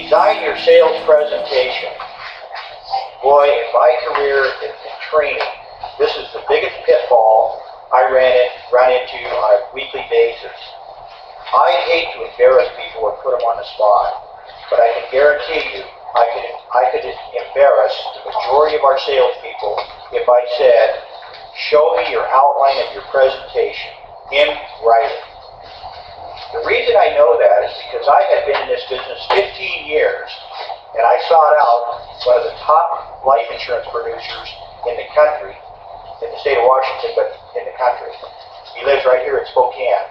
design your sales presentation. Boy, in my career in training, this is the biggest pitfall I run into on a weekly basis. I hate to embarrass people or put them on the spot, but I can guarantee you I could embarrass the majority of our salespeople if I said, show me your outline of your presentation in writing. The reason I know that is because I had been in this business 15 years, and I sought out one of the top life insurance producers in the country, in the state of Washington, but in the country. He lives right here in Spokane.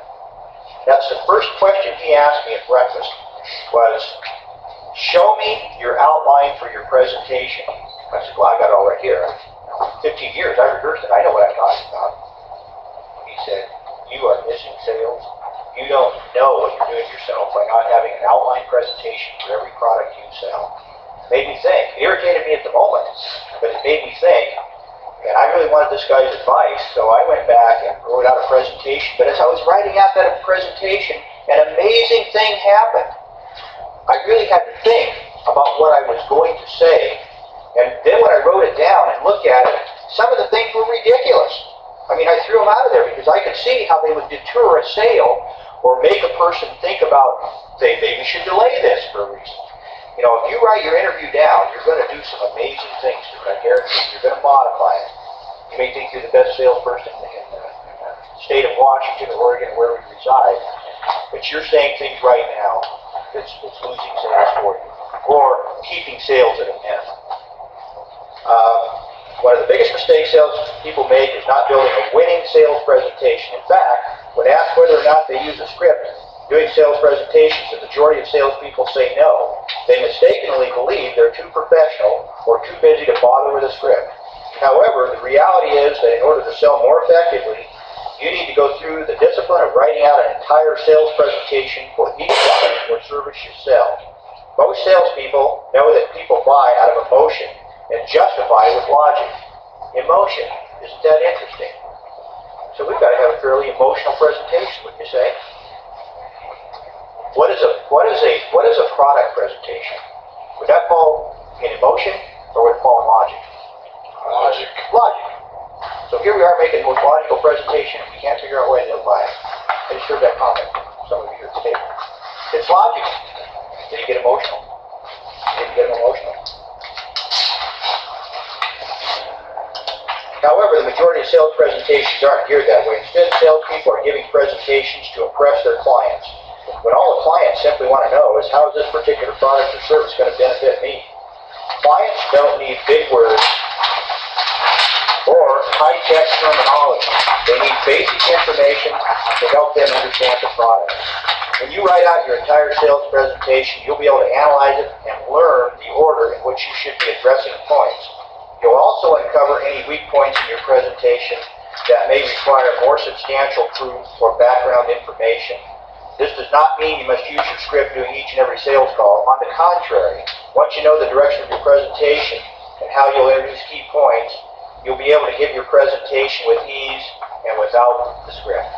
That's the first question he asked me at breakfast was, show me your outline for your presentation. I said, well, I got it all right here. 15 years, I rehearsed it. I know what I'm talking about. He said, you are missing sales. You don't know what you're doing yourself by not having an outline presentation for every product you sell. Made me think. It irritated me at the moment, but it made me think. And I really wanted this guy's advice, so I went back and wrote out a presentation. But as I was writing out that presentation, an amazing thing happened. I really had to think about what I was going to say. And then when I wrote it down and looked at it, some of the things were ridiculous. I mean, I threw them out of there because I could see how they would deter a sale or make a person think about, they maybe should delay this for a reason. You know, if you write your interview down, you're going to do some amazing things to it. I guarantee you're going to modify it. You may think you're the best salesperson in the state of Washington or Oregon, wherever you reside, but you're saying things right now that's losing sales for you or keeping sales at a minimum. One of the biggest mistakes salespeople make is not building a winning sales presentation. In fact, when asked whether or not they use a script doing sales presentations, the majority of salespeople say no. They mistakenly believe they're too professional or too busy to bother with a script. However, the reality is that in order to sell more effectively, you need to go through the discipline of writing out an entire sales presentation for each product or service you sell. Most salespeople know that people buy out of emotion and justify with logic. Emotion, isn't that interesting? So we've got to have a fairly emotional presentation, wouldn't you say? What is a product presentation? Would that fall in emotion or would it fall in logic? Logic. Logic. So here we are making the most logical presentation and we can't figure out why they'll buy it. I just heard that comment from some of you here at the table. It's logic. Did you get emotional? You didn't get emotional. However, the majority of sales presentations aren't geared that way. Instead, salespeople are giving presentations to impress their clients. When all the clients simply want to know is how is this particular product or service going to benefit me? Clients don't need big words or high-tech terminology. They need basic information to help them understand the product. When you write out your entire sales presentation, you'll be able to analyze it and learn the order in which you should be addressing points. You'll also uncover any weak points in your presentation that may require more substantial proof or background information. This does not mean you must use your script doing each and every sales call. On the contrary, once you know the direction of your presentation and how you'll introduce key points, you'll be able to give your presentation with ease and without the script.